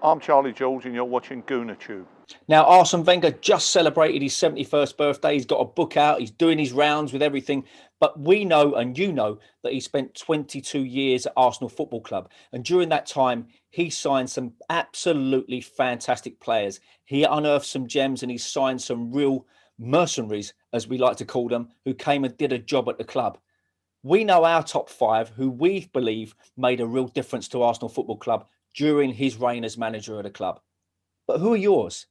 I'm Charlie George and you're watching GoonerTube. Now, Arsene Wenger just celebrated his 71st birthday. He's got a book out. He's doing his rounds with everything. But we know, and you know, that he spent 22 years at Arsenal Football Club. And during that time, he signed some absolutely fantastic players. He unearthed some gems and he signed some real mercenaries, as we like to call them, who came and did a job at the club. We know our top five who we believe made a real difference to Arsenal Football Club during his reign as manager of the club. But who are yours?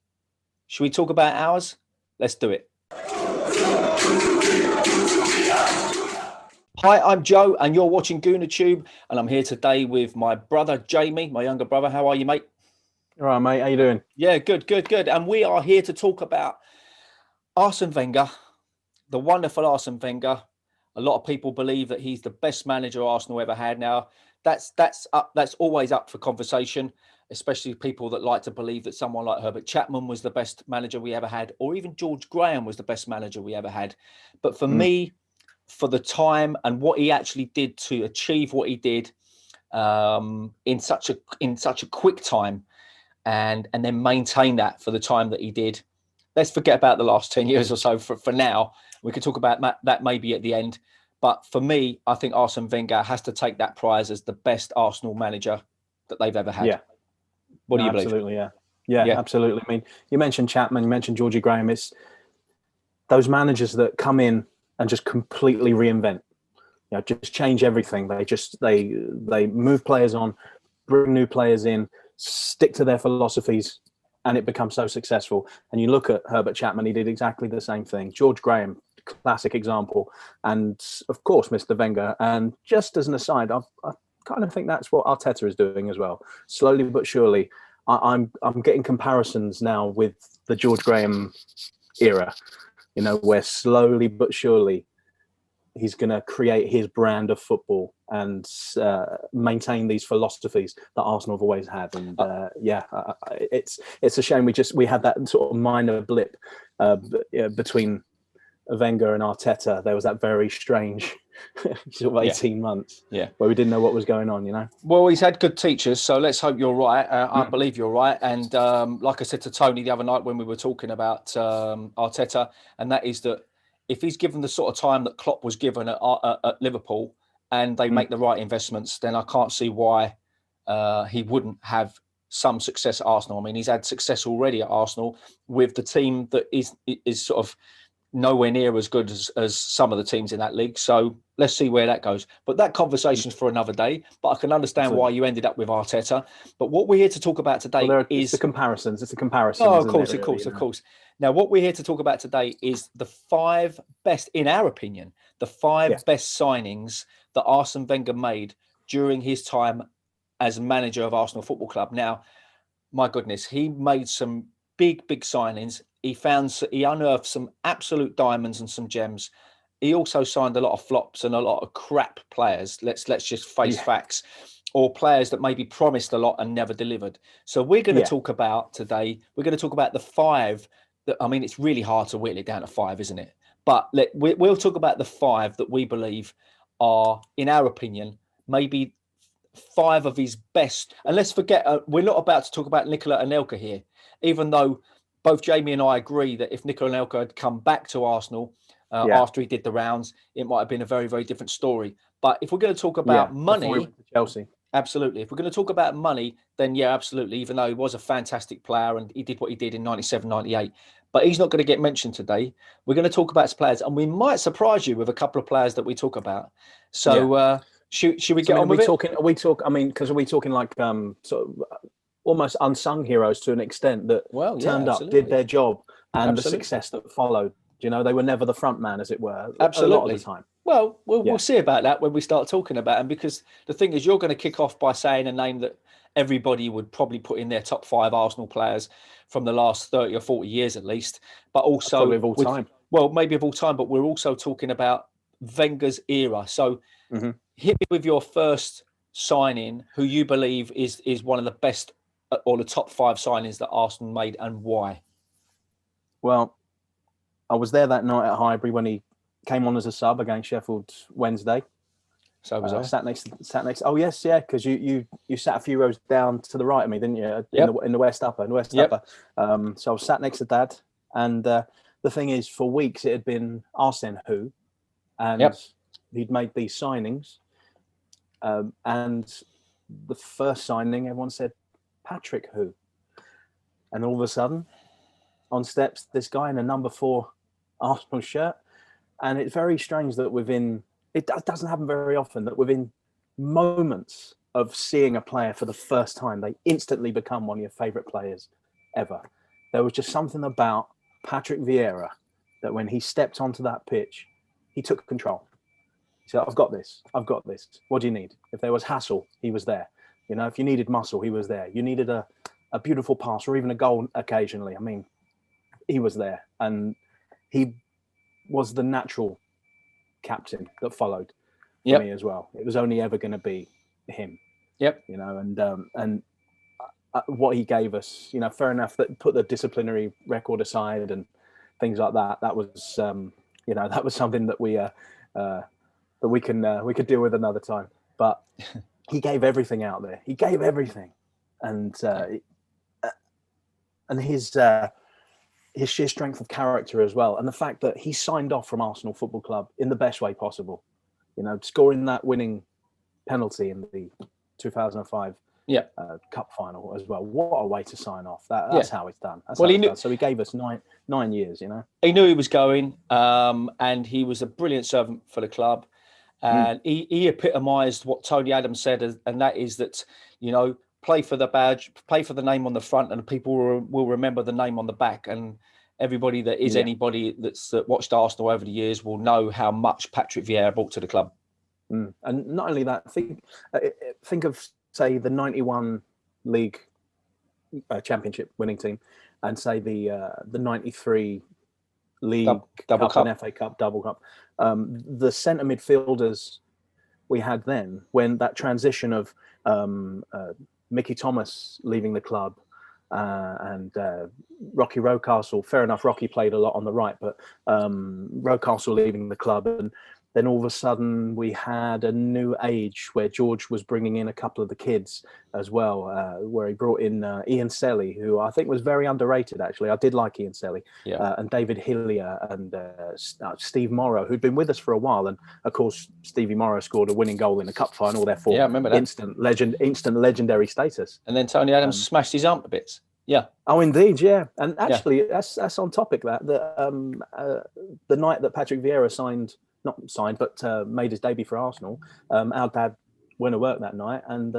Should we talk about ours? Let's do it. Hi, I'm Joe, and you're watching GoonerTube, and I'm here today with my brother Jamie, my younger brother. How are you, mate? All right, mate. How you doing? Yeah, good. And we are here to talk about Arsene Wenger, the wonderful Arsene Wenger. A lot of people believe that he's the best manager Arsenal ever had. Now, that's always up for conversation, especially people that like to believe that someone like Herbert Chapman was the best manager we ever had, or even George Graham was the best manager we ever had. But for me, for the time and what he actually did to achieve what he did in such a quick time, and then maintain that for the time that he did. Let's forget about the last 10 years or so for now. We could talk about that maybe at the end. But for me, I think Arsene Wenger has to take that prize as the best Arsenal manager that they've ever had. Yeah. What do you believe? Absolutely, yeah, absolutely. I mean, you mentioned Chapman, you mentioned Georgie Graham. It's those managers that come in and just completely reinvent, just change everything. They move players on, bring new players in, stick to their philosophies, and it becomes so successful. And you look at Herbert Chapman, he did exactly the same thing. George Graham, classic example. And of course, Mr. Wenger. And just as an aside, I kind of think that's what Arteta is doing as well. Slowly but surely, I'm getting comparisons now with the George Graham era, where slowly but surely he's going to create his brand of football and maintain these philosophies that Arsenal have always had. And it's a shame we had that sort of minor blip between Wenger and Arteta. There was that very strange sort of 18 months where we didn't know what was going on, Well, he's had good teachers, so let's hope you're right. I believe you're right. And like I said to Tony the other night when we were talking about Arteta, and that is that if he's given the sort of time that Klopp was given at Liverpool and they make the right investments, then I can't see why he wouldn't have some success at Arsenal. I mean, he's had success already at Arsenal with the team that is sort of nowhere near as good as some of the teams in that league. So let's see where that goes. But that conversation's for another day. But I can understand why you ended up with Arteta. But what we're here to talk about today is the comparisons. It's a comparison. Oh, of course. Now, what we're here to talk about today is the five best, in our opinion, the five best signings that Arsene Wenger made during his time as manager of Arsenal Football Club. Now, my goodness, he made some big signings. He unearthed some absolute diamonds and some gems. He also signed a lot of flops and a lot of crap players. Let's just face facts, or players that maybe promised a lot and never delivered. So we're going to talk about today. We're going to talk about the five. It's really hard to whittle it down to five, isn't it? But we'll talk about the five that we believe are, in our opinion, maybe five of his best. And let's forget, we're not about to talk about Nicola Anelka here, even though both Jamie and I agree that if Nicola Anelka had come back to Arsenal after he did the rounds, it might have been a very, very different story. But if we're going to talk about money, Chelsea. Absolutely. If we're going to talk about money, then absolutely. Even though he was a fantastic player and he did what he did in 97, 98. But he's not going to get mentioned today. We're going to talk about players, and we might surprise you with a couple of players that we talk about. So should we get on with it? Are we talking like sort of almost unsung heroes to an extent that turned up, did their job, and the success that followed? They were never the front man, as it were. Absolutely. A lot of the time. Well, we'll see about that when we start talking about him, because the thing is, you're going to kick off by saying a name that everybody would probably put in their top five Arsenal players from the last 30 or 40 years at least, but also probably of all time. Well, maybe of all time, but we're also talking about Wenger's era. So hit me with your first signing, who you believe is one of the best or the top five signings that Arsenal made, and why. Well, I was there that night at Highbury when he came on as a sub against Sheffield Wednesday. So was I. Sat next. Oh yes, yeah, because you sat a few rows down to the right of me, didn't you? In the West Upper, Upper. So I was sat next to Dad, and the thing is, for weeks it had been Arsene who, and he'd made these signings, and the first signing, everyone said Patrick who, and all of a sudden, on steps this guy in a number 4 Arsenal shirt, and it's very strange that it doesn't happen very often that within moments of seeing a player for the first time, they instantly become one of your favourite players ever. There was just something about Patrick Vieira that when he stepped onto that pitch, he took control. He said, I've got this. What do you need? If there was hassle, he was there. If you needed muscle, he was there. You needed a beautiful pass or even a goal occasionally. I mean, he was there. And he was the natural captain that followed for me as well. It was only ever going to be him. And what he gave us, fair enough that put the disciplinary record aside and things like that. That was, that was something that we could deal with another time. But he gave everything out there. He gave everything, and his sheer strength of character as well, and the fact that he signed off from Arsenal Football Club in the best way possible. Scoring that winning penalty in the 2005 cup final as well. What a way to sign off. That's how it's done. So he gave us nine years. He knew he was going, and he was a brilliant servant for the club. And he epitomised what Tony Adams said, and that is that, play for the badge, play for the name on the front, and people will remember the name on the back. And everybody that is anybody that watched Arsenal over the years will know how much Patrick Vieira brought to the club. And not only that, think of, say, the 91 league championship winning team, and say the 93 league double cup and FA Cup double cup. The centre midfielders we had then, when that transition of Mickey Thomas leaving the club and Rocky Rocastle, fair enough, Rocky played a lot on the right, but Rocastle leaving the club, and then all of a sudden we had a new age where George was bringing in a couple of the kids as well, where he brought in Ian Selly, who I think was very underrated, actually. I did like Ian Selly, and David Hillier and Steve Morrow, who'd been with us for a while. And of course, Stevie Morrow scored a winning goal in the cup final, therefore remember that. instant legendary status. And then Tony Adams smashed his arm to bits. Yeah. Oh, indeed, yeah. And actually, that's on topic that the night that Patrick Vieira made his debut for Arsenal, our dad went to work that night and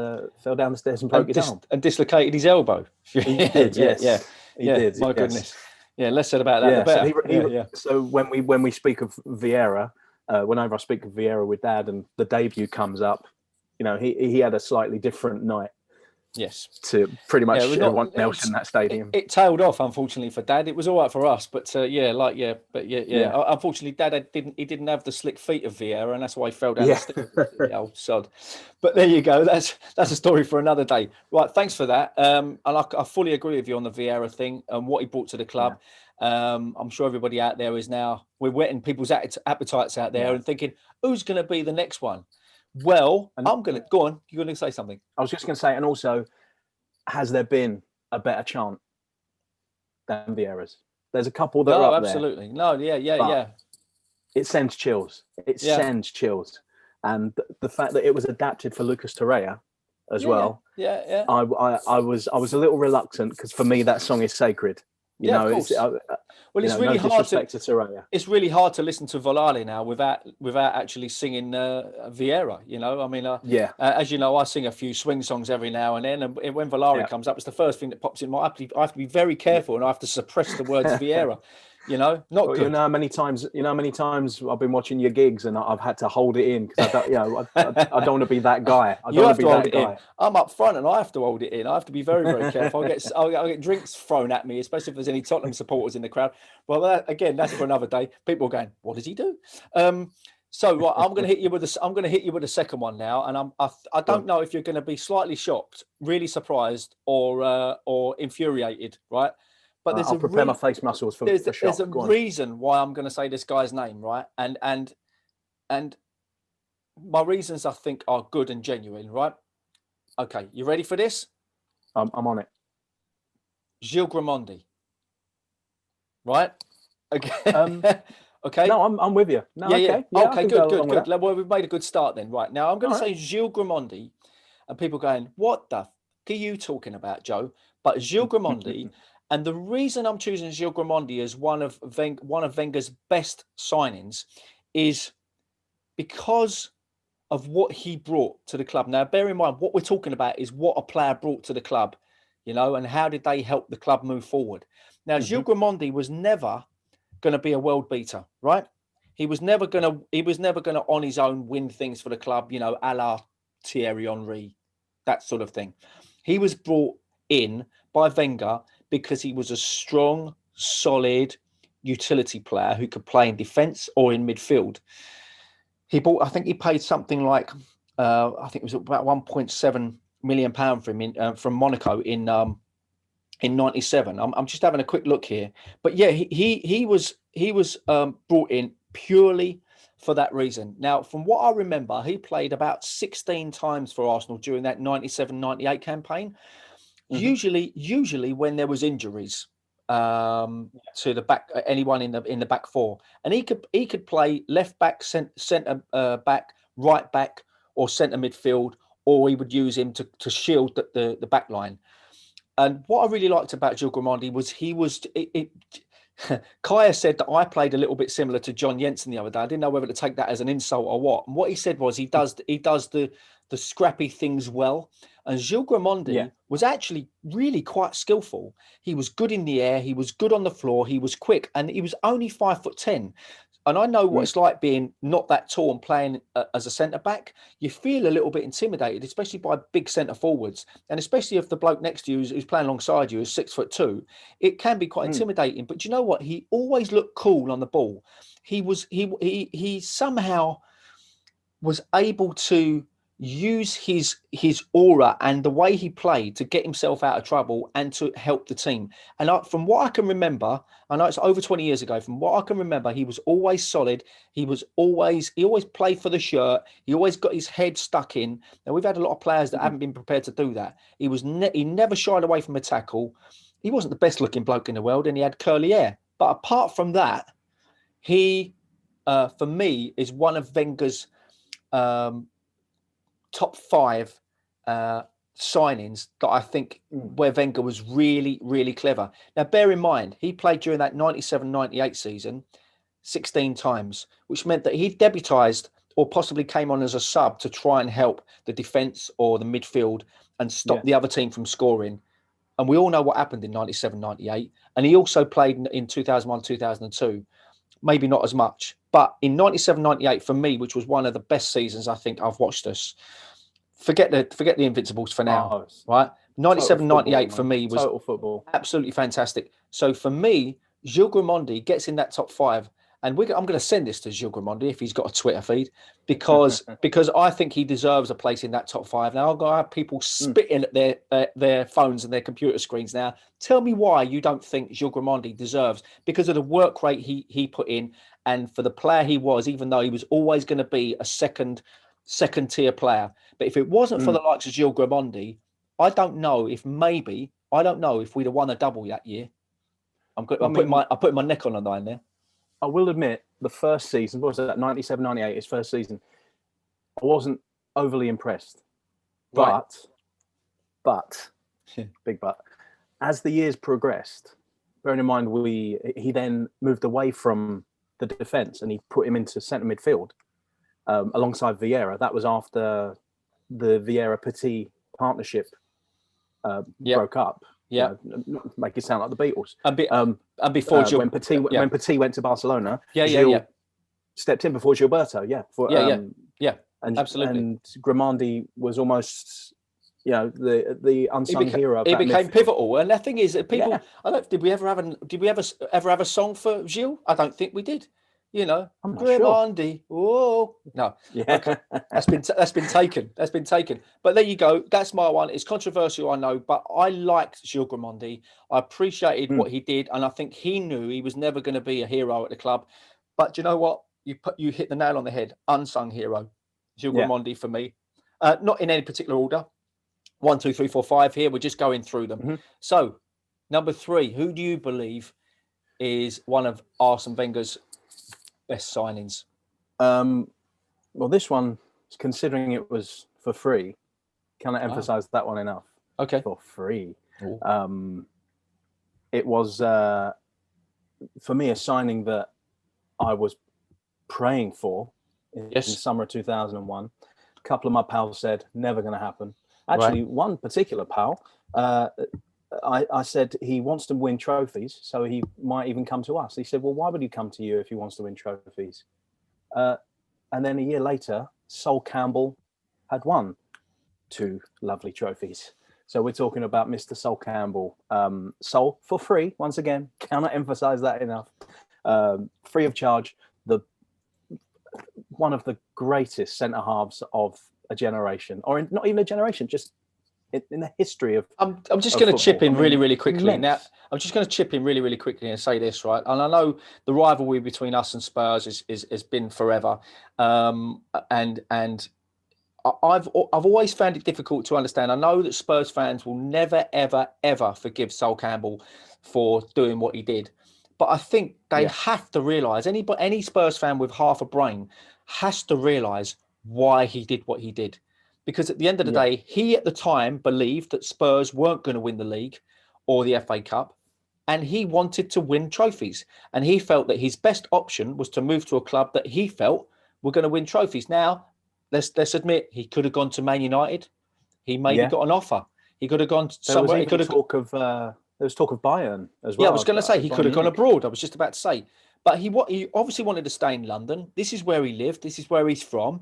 fell down the stairs and broke his arm. And dislocated his elbow. He did, yes. He did. My goodness. Yeah, less said about that, the better. So when we speak of Vieira, whenever I speak of Vieira with Dad and the debut comes up, he had a slightly different night. Yes, to pretty much everyone else in that stadium. It tailed off, unfortunately, for Dad. It was all right for us, but unfortunately, Dad didn't have the slick feet of Vieira, and that's why he fell down the stairs. The old sod. But there you go. That's a story for another day. Right, thanks for that. And I fully agree with you on the Vieira thing and what he brought to the club. I'm sure everybody out there we're whetting people's appetites out there and thinking, who's going to be the next one? Well, I'm going to go on. You're going to say something. I was just going to say, and also, has there been a better chant than Vieira's? There's a couple that are up absolutely. there. No, yeah. It sends chills. Sends chills. And the fact that it was adapted for Lucas Torreira as well. Yeah. I was a little reluctant because for me that song is sacred. Of course. It's really hard to it's really hard to listen to Volare now without actually singing Vieira. As you know, I sing a few swing songs every now and then, and when Volare comes up, it's the first thing that pops in my. I have to be very careful, and I have to suppress the words Vieira. Good. You know how many times I've been watching your gigs and I've had to hold it in because I don't want to be that guy. I don't want to be that guy. I'm up front and I have to hold it in. I have to be very, very careful. I'll get drinks thrown at me, especially if there's any Tottenham supporters in the crowd. Well, that's for another day. People are going, what does he do? So right, I'm going to hit you with a second one now, and I don't know if you're going to be slightly shocked, really surprised, or infuriated, right? But I'll prepare my face muscles for shock. There's a reason why I'm going to say this guy's name, right? And my reasons I think are good and genuine, right? Okay, you ready for this? I'm on it. Gilles Grimandi, right? Okay. Okay. No, I'm with you. No, okay. Yeah, Okay, good. Well, we've made a good start then. Right. Now, I'm going to say Gilles Grimandi, and people going, what the f are you talking about, Joe? But Gilles Grimandi, and the reason I'm choosing Gilles Grimandi as one of Wenger's best signings is because of what he brought to the club. Now, bear in mind, what we're talking about is what a player brought to the club, you know, and how did they help the club move forward. Now, Gilles Grimandi was never going to be a world beater, right? He was never going to on his own win things for the club, you know, a la Thierry Henry, that sort of thing. He was brought in by Wenger because he was a strong, solid utility player who could play in defence or in midfield. I think he paid something like, I think it was about £1.7 million for him from Monaco in '97. I'm just having a quick look here, but yeah, he was brought in purely for that reason. Now, from what I remember, he played about 16 times for Arsenal during that 97-98 campaign. Usually when there was injuries to the back, anyone in the back four, and he could play left back, centre back, right back, or centre midfield, or he would use him to shield the back line. And what I really liked about Gilles Grimandi was Kaya said that I played a little bit similar to John Jensen the other day. I didn't know whether to take that as an insult or what. And what he said was he does the scrappy things well. And Gilles Grimandi was actually really quite skillful. He was good in the air. He was good on the floor. He was quick, and he was only 5'10". And I know what it's like being not that tall and playing as a centre back. You feel a little bit intimidated, especially by big centre forwards, and especially if the bloke next to you who's playing alongside you is 6'2". It can be quite intimidating. But you know what? He always looked cool on the ball. He somehow was able to use his aura and the way he played to get himself out of trouble and to help the team. And from what I can remember, I know it's over 20 years ago, from what I can remember, he was always solid. He always played for the shirt. He always got his head stuck in. Now, we've had a lot of players that haven't been prepared to do that. He never shied away from a tackle. He wasn't the best looking bloke in the world, and he had curly hair. But apart from that, he, for me, is one of Wenger's top 5 signings that I think where Wenger was really, really clever. Now, bear in mind, he played during that 97-98 season 16 times, which meant that he debutised or possibly came on as a sub to try and help the defence or the midfield and stop the other team from scoring. And we all know what happened in 97-98. And he also played in 2001, 2002. Maybe not as much. But in 97-98, for me, which was one of the best seasons I think I've watched us, forget the Invincibles for now, right? 97-98 for me was total football, absolutely fantastic. So for me, Gilles Grimandi gets in that top 5. And I'm going to send this to Gilles Grimandi if he's got a Twitter feed, because I think he deserves a place in that top 5. Now, I've got to have people spitting at their phones and their computer screens now. Tell me why you don't think Gilles Grimandi deserves, because of the work rate he put in and for the player he was, even though he was always going to be a second tier player. But if it wasn't for the likes of Gilles Grimandi, I don't know if we'd have won a double that year. I'm putting my neck on the line there. I will admit, the first season, what was that, 97-98, his first season, I wasn't overly impressed. Right. But, big but, as the years progressed, bearing in mind he then moved away from the defence and he put him into centre midfield alongside Vieira. That was after the Vieira-Petit partnership broke up. Yeah, make it sound like the Beatles. And before when Petit went to Barcelona, Gilles stepped in before Gilberto. And absolutely. And Grimandi was almost, the unsung hero. He became pivotal. And the thing is, people, did we ever have a song for Gilles? I don't think we did. Grimandi. Oh no, okay. That's been taken. But there you go. That's my one. It's controversial, I know, but I liked Gilles Grimandi. I appreciated what he did, and I think he knew he was never going to be a hero at the club. But you know what? You hit the nail on the head. Unsung hero. Gilles Raimondi for me. Not in any particular order. 1, 2, 3, 4, 5 here. We're just going through them. So, number 3, who do you believe is one of Arsene Wenger's best signings? Well, this one, considering it was for free, cannot emphasize that one enough. Okay. For free. It was, for me, a signing that I was praying for in the summer of 2001. A couple of my pals said, never going to happen. Actually, one particular pal, I said he wants to win trophies, so he might even come to us. He said, well, why would he come to you if he wants to win trophies? And then a year later, Sol Campbell had won 2 lovely trophies. So we're talking about Mr. Sol Campbell. Sol, for free, once again, cannot emphasize that enough. Free of charge, one of the greatest centre-halves of a generation, or not even a generation, just in the history of. I'm just going to chip in really quickly. Now, I'm just going to chip in really quickly and say this, right? And I know the rivalry between us and Spurs has been forever, and I've always found it difficult to understand. I know that Spurs fans will never ever forgive Sol Campbell for doing what he did, but I think they have to realise, any Spurs fan with half a brain has to realise why he did what he did. Because at the end of the day, he at the time believed that Spurs weren't going to win the league or the FA Cup, and he wanted to win trophies. And he felt that his best option was to move to a club that he felt were going to win trophies. Now, let's admit, he could have gone to Man United. He maybe got an offer. He could have gone somewhere. There was talk of Bayern as well. Yeah, I was going to say he could have gone abroad. I was just about to say, but he obviously wanted to stay in London. This is where he lived. This is where he's from.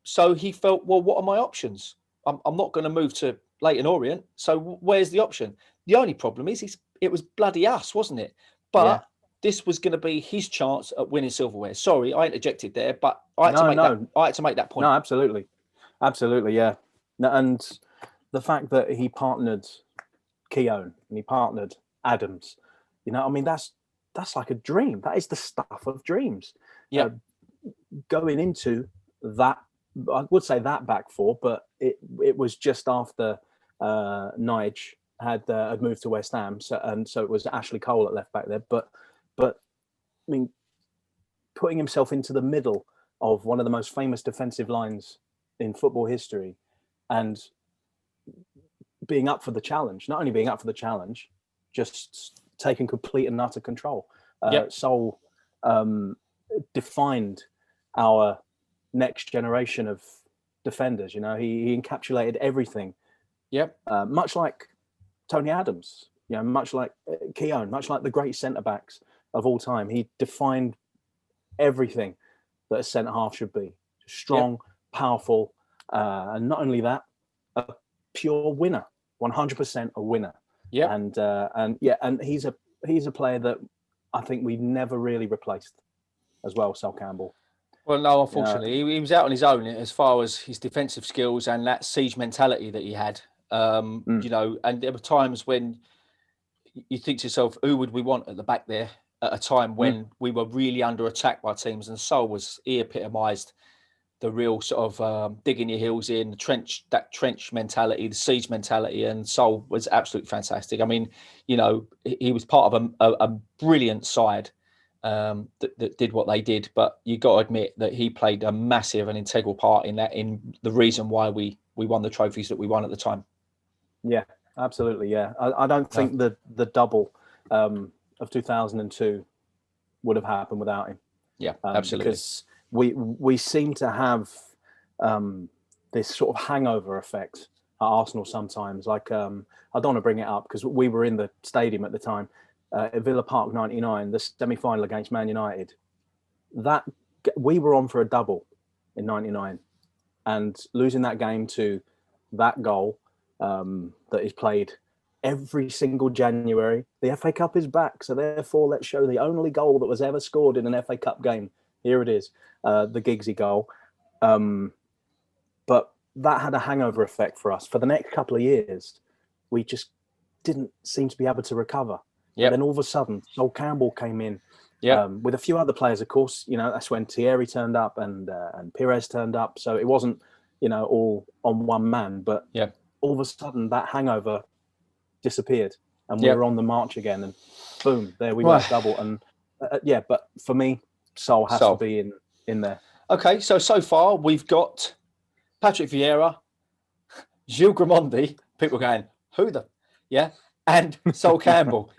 So he felt, well, what are my options? I'm not going to move to Leyton Orient. So where's the option? The only problem is it was bloody us, wasn't it? But this was going to be his chance at winning silverware. Sorry, I interjected there, but I had to make that point. No, absolutely, yeah. And the fact that he partnered Keown and he partnered Adams, I mean, that's like a dream. That is the stuff of dreams. Yeah, going into that. I would say that back four, but it was just after Nige had moved to West Ham, so it was Ashley Cole at left back there. But I mean, putting himself into the middle of one of the most famous defensive lines in football history, and being up for the challenge. Not only being up for the challenge, just taking complete and utter control. Sol defined our next generation of defenders. He encapsulated everything. Much like Tony Adams, much like Keown, much like the great centre backs of all time. He defined everything that a centre half should be: strong, powerful, and not only that, a pure winner, 100% a winner. And he's a player that I think we never really replaced as well, Sol Campbell. Well, no, unfortunately, he was out on his own as far as his defensive skills and that siege mentality that he had. And there were times when you think to yourself, who would we want at the back there at a time when we were really under attack by teams? And Sol he epitomised the real sort of digging your heels in, that trench mentality, the siege mentality, and Sol was absolutely fantastic. I mean, he was part of a brilliant side that did what they did, but you got to admit that he played a massive and integral part in the reason why we won the trophies that we won at the time. Yeah, absolutely. Yeah, I don't think the double of 2002 would have happened without him. Yeah, absolutely. Because we seem to have this sort of hangover effect at Arsenal sometimes. Like, I don't want to bring it up because we were in the stadium at the time. At Villa Park 99, the semi-final against Man United, that we were on for a double in 99, and losing that game to that goal that is played every single January. The FA Cup is back, so therefore let's show the only goal that was ever scored in an FA Cup game. Here it is, the Giggsy goal. But that had a hangover effect for us. For the next couple of years, we just didn't seem to be able to recover. And then all of a sudden, Sol Campbell came in Yeah. With a few other players, of course, that's when Thierry turned up and Pires turned up. So it wasn't, all on one man. But all of a sudden, that hangover disappeared, and we were on the march again. And boom, there we were, double. And but for me, Sol has to be in there. Okay, so far we've got Patrick Vieira, Gilles Grimandi. People going, who the, and Sol Campbell.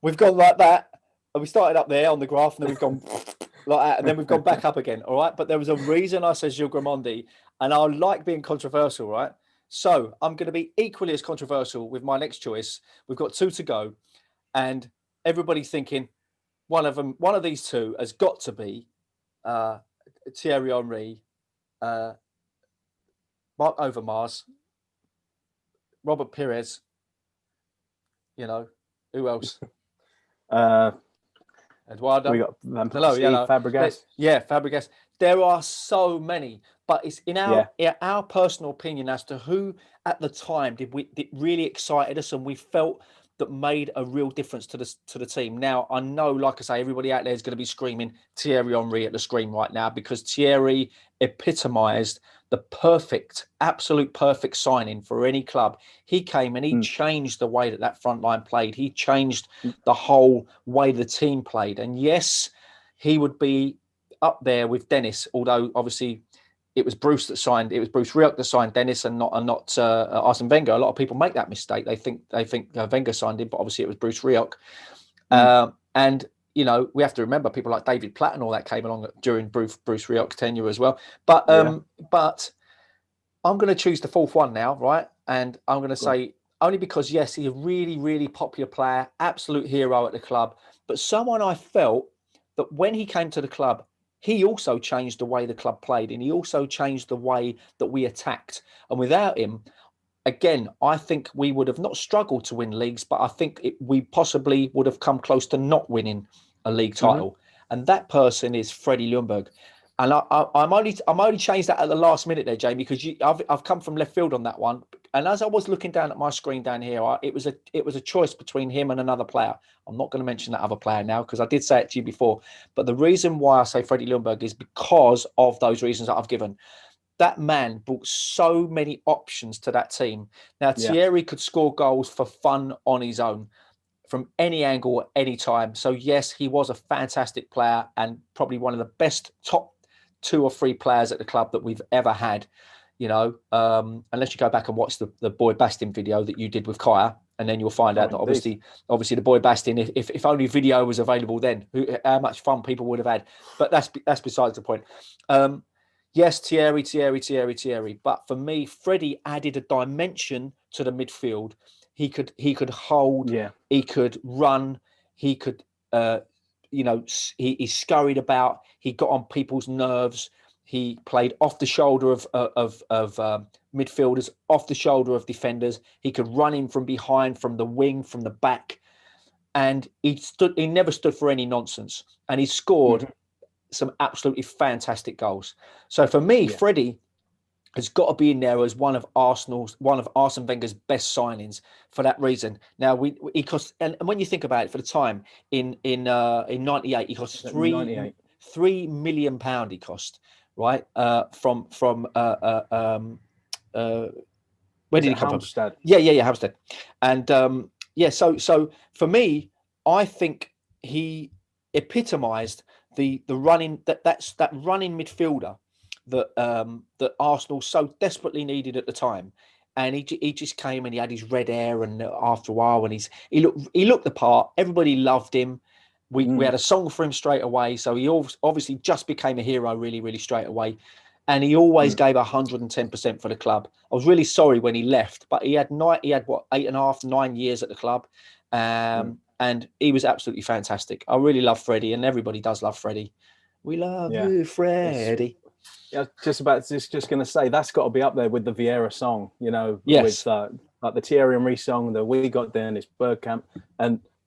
We've gone like that. And we started up there on the graph, and then we've gone like that, and then we've gone back up again. All right, but there was a reason I said Gilles Grimandi, and I like being controversial, right? So I'm going to be equally as controversial with my next choice. We've got 2 to go, and everybody's thinking one of these 2 has got to be Thierry Henry, Mark Overmars, Robert Pires. Who else? Eduardo. We got Fabregas. Fabregas. There are so many, but it's in our personal opinion as to who at the time did really excited us, and we felt that made a real difference to the team. Now, I know, like I say, everybody out there is going to be screaming Thierry Henry at the screen right now, because Thierry epitomised the absolute perfect signing for any club. He came and he changed the way that front line played. He changed the whole way the team played. And yes, he would be up there with Dennis, although obviously it was Bruce Rioch that signed Dennis and not Arsene Wenger. A lot of people make that mistake. They think Wenger signed him, but obviously it was Bruce Rioch. And we have to remember people like David Platt and all that came along during Bruce Rioch's tenure as well. But I'm going to choose the 4th one now, right? And I'm going to say, only because, yes, he's a really, really popular player, absolute hero at the club, but someone I felt that when he came to the club, he also changed the way the club played, and he also changed the way that we attacked. And without him, again, I think we would have not struggled to win leagues, but I think we possibly would have come close to not winning a league title. And that person is Freddie Ljungberg. And I'm only changed that at the last minute there, Jamie, because I've come from left field on that one. And as I was looking down at my screen down here, it was a choice between him and another player. I'm not going to mention that other player now because I did say it to you before. But the reason why I say Freddie Ljungberg is because of those reasons that I've given. That man brought so many options to that team. Now, Thierry could score goals for fun on his own from any angle at any time. So, yes, he was a fantastic player and probably one of the best top 2 or 3 players at the club that we've ever had, unless you go back and watch the Boy Bastin video that you did with Kaya, and then you'll find out that obviously the Boy Bastin, if only video was available then, how much fun people would have had. But that's besides the point. Yes, Thierry. But for me, Freddie added a dimension to the midfield. He could hold, he could run, he could, he scurried about, he got on people's nerves. He played off the shoulder of midfielders, off the shoulder of defenders. He could run in from behind, from the wing, from the back. And he never stood for any nonsense. And he scored some absolutely fantastic goals. So for me, Freddie has got to be in there as one of Arsene Wenger's best signings for that reason. Now he cost, and when you think about it, for the time in '98, he cost £3 million. He cost, right? From where did he come Hampstead? From? Yeah, Hampstead. And so for me, I think he epitomised the running that running midfielder that Arsenal so desperately needed at the time. And he just came and he had his red hair, and after a while, and he looked the part. Everybody loved him. We had a song for him straight away, so he obviously just became a hero really, really straight away. And he always gave 110% for the club. I was really sorry when he left, but he had 8.5, 9 years at the club, and he was absolutely fantastic. I really love Freddie, and everybody does love Freddie. We love you, Freddie. Just going to say that's got to be up there with the Vieira song, Yes. with like the Thierry Henry song, the We Got Dennis Bergkamp,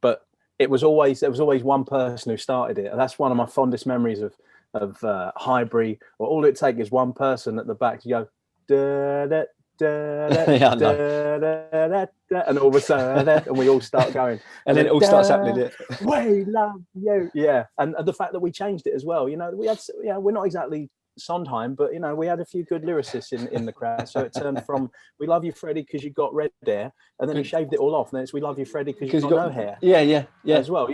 but there was always one person who started it, and that's one of my fondest memories of Highbury. Or all it takes is one person at the back to go da da Yeah, I know. And all of a sudden, and we all start going, and then it all starts happening. We love you, yeah. And the fact that we changed it as well, we had, we're not exactly Sondheim, but we had a few good lyricists in the crowd. So it turned from "We love you, Freddie, because you got red hair," and then he shaved it all off. And then it's "We love you, Freddie, because you got no hair." Yeah. As well,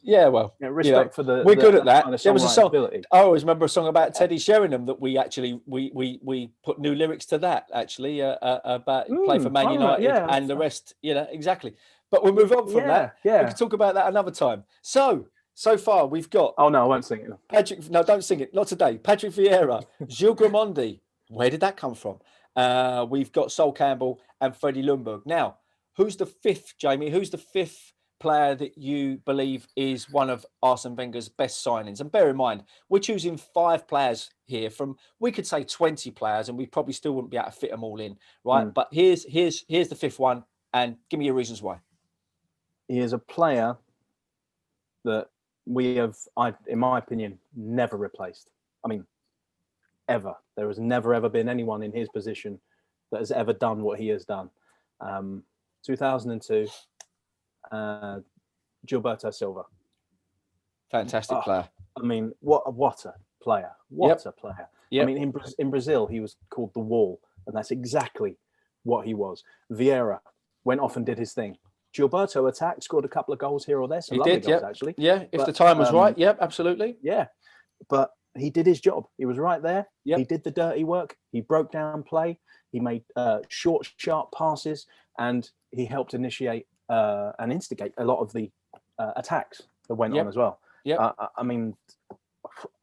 Well, respect for the. We're good at that. Kind of there was a song. Ability. I always remember a song about Teddy Sheringham that we actually we put new lyrics to that actually about play for Man United and the rest. Exactly. But we'll move on from that. Yeah, we can talk about that another time. So far we've got. Oh no, I won't sing it. Patrick, no, don't sing it. Not today. Patrick Vieira, Gilles Grimandi. Where did that come from? We've got Sol Campbell and Freddie Ljungberg. Now, who's the fifth, Jamie? Who's the fifth player that you believe is one of Arsene Wenger's best signings? And bear in mind, we're choosing 5 players here from, we could say 20 players, and we probably still wouldn't be able to fit them all in, right? But here's the fifth one, and give me your reasons why. He is a player that we have, in my opinion, never replaced. I mean, ever. There has never, ever been anyone in his position that has ever done what he has done. 2002, Gilberto Silva. Fantastic player. I mean, what a player. What a player. Yep. I mean, in Brazil, he was called the Wall, and that's exactly what he was. Vieira went off and did his thing. Gilberto attacked, scored a couple of goals here or there. Some lovely goals, actually. Yeah, if the time was right. Yep, absolutely. Yeah, but he did his job. He was right there. Yep. He did the dirty work. He broke down play. He made short, sharp passes, and he helped initiate and instigate a lot of the attacks that went on as well. Yeah. I mean,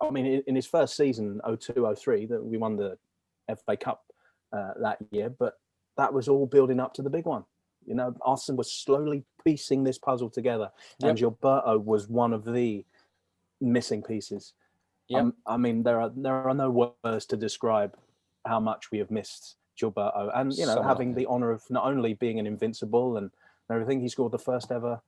in his first season, 02-03, that we won the FA Cup that year, but that was all building up to the big one. Arsene was slowly piecing this puzzle together, and Gilberto was one of the missing pieces. I mean, there are no words to describe how much we have missed Gilberto, and having the honour of not only being an invincible and everything, he scored the first ever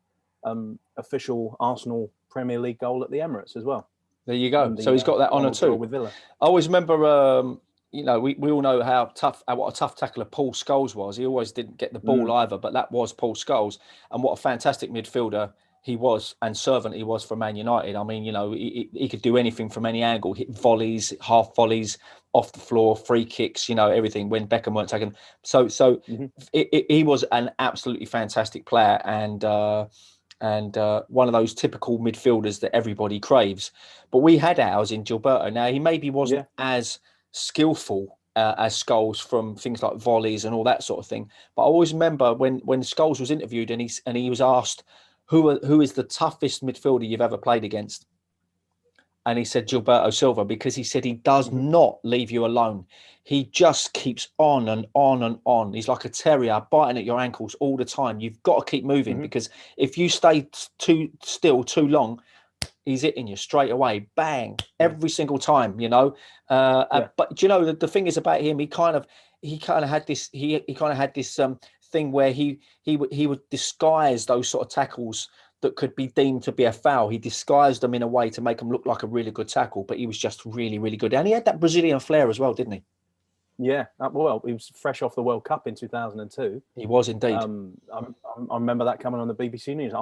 official Arsenal Premier League goal at the Emirates as well. There you go. So he's got that honour too. With Villa. I always remember. We all know what a tough tackler Paul Scholes was. He always didn't get the ball either, but that was Paul Scholes, and what a fantastic midfielder he was and servant he was for Man United. I mean, he could do anything from any angle, hit volleys, half volleys, off the floor, free kicks, everything when Beckham weren't taken. So he was an absolutely fantastic player and one of those typical midfielders that everybody craves. But we had ours in Gilberto. Now, he maybe wasn't as skillful as Scholes from things like volleys and all that sort of thing. But I always remember when Scholes was interviewed and he was asked, who is the toughest midfielder you've ever played against? And he said Gilberto Silva, because he said he does not leave you alone. He just keeps on and on and on. He's like a terrier biting at your ankles all the time. You've got to keep moving because if you stay too still too long, he's hitting you straight away, bang, every single time, But the thing is about him, he kind of had this thing where he would disguise those sort of tackles that could be deemed to be a foul. He disguised them in a way to make them look like a really good tackle, but he was just really, really good. And he had that Brazilian flair as well, didn't he? Yeah, well, he was fresh off the World Cup in 2002. He was indeed. I remember that coming on the BBC News.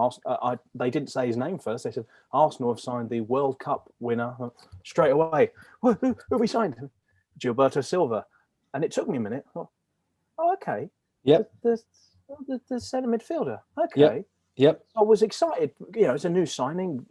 They didn't say his name first. They said, Arsenal have signed the World Cup winner straight away. Who have we signed? Gilberto Silva. And it took me a minute. Oh, okay. Yep. The centre midfielder. Okay. Yep. I was excited. It's a new signing,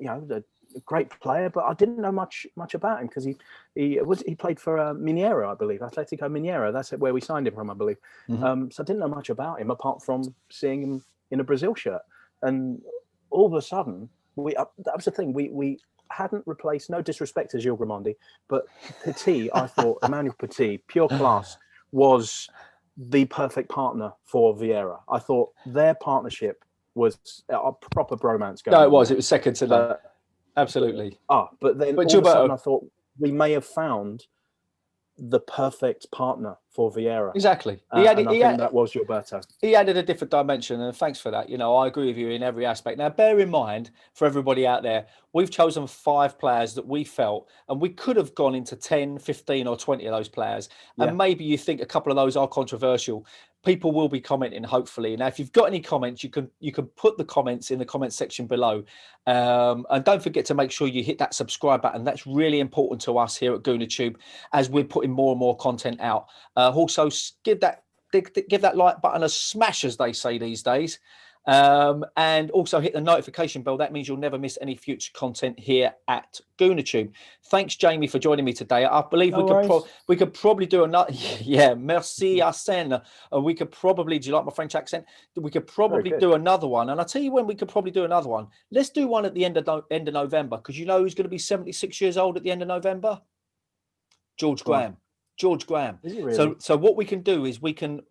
a great player, but I didn't know much about him because he played for Mineiro, I believe, Atletico Mineiro. That's where we signed him from, I believe. So I didn't know much about him apart from seeing him in a Brazil shirt. And all of a sudden, that was the thing. We hadn't replaced, no disrespect to Gilles Grimandi, but Petit, I thought, Emmanuel Petit, pure class, was the perfect partner for Vieira. I thought their partnership was a proper bromance going on. No, it was. It was second to that. Absolutely. But then all of a sudden I thought we may have found the perfect partner for Vieira. Exactly. And I think that was Gilberto. He added a different dimension, and thanks for that. I agree with you in every aspect. Now, bear in mind, for everybody out there, we've chosen 5 players that we felt, and we could have gone into 10, 15 or 20 of those players. And maybe you think a couple of those are controversial. People will be commenting, hopefully. Now, if you've got any comments, you can put the comments in the comment section below. And don't forget to make sure you hit that subscribe button. That's really important to us here at GoonerTube as we're putting more and more content out. Also, give that like button a smash, as they say these days. And also hit the notification bell. That means you'll never miss any future content here at GoonerTube. Thanks, Jamie, for joining me today. I believe we could probably do another. Yeah, merci, Arsene. We could probably. Do you like my French accent? We could probably do another one. And I'll tell you when we could probably do another one. Let's do one at the end of November, because you know who's going to be 76 years old at the end of November? George Graham. George Graham. Is he really? So what we can do is we can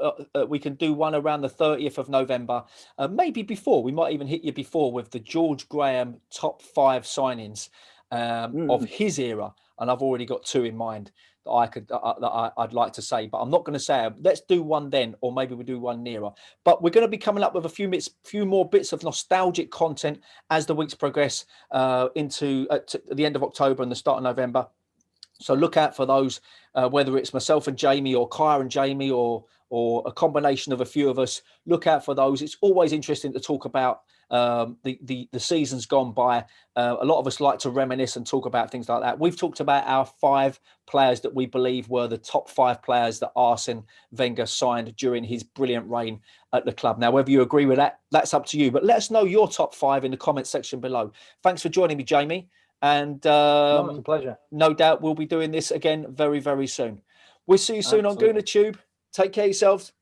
do one around the 30th of November, maybe before. We might even hit you before with the George Graham top 5 signings of his era, and I've already got 2 in mind that I'd like to say, but I'm not going to say them. Let's do one then, or maybe we do one nearer. But we're going to be coming up with a few more bits of nostalgic content as the weeks progress into the end of October and the start of November. So look out for those, whether it's myself and Jamie, or Kaya and Jamie, or a combination of a few of us. Look out for those. It's always interesting to talk about the seasons gone by. A lot of us like to reminisce and talk about things like that. We've talked about our 5 players that we believe were the top 5 players that Arsene Wenger signed during his brilliant reign at the club. Now, whether you agree with that, that's up to you. But let us know your top 5 in the comment section below. Thanks for joining me, Jamie. And it's a pleasure. No doubt we'll be doing this again very, very soon. We'll see you soon on GoonerTube. Take care of yourselves.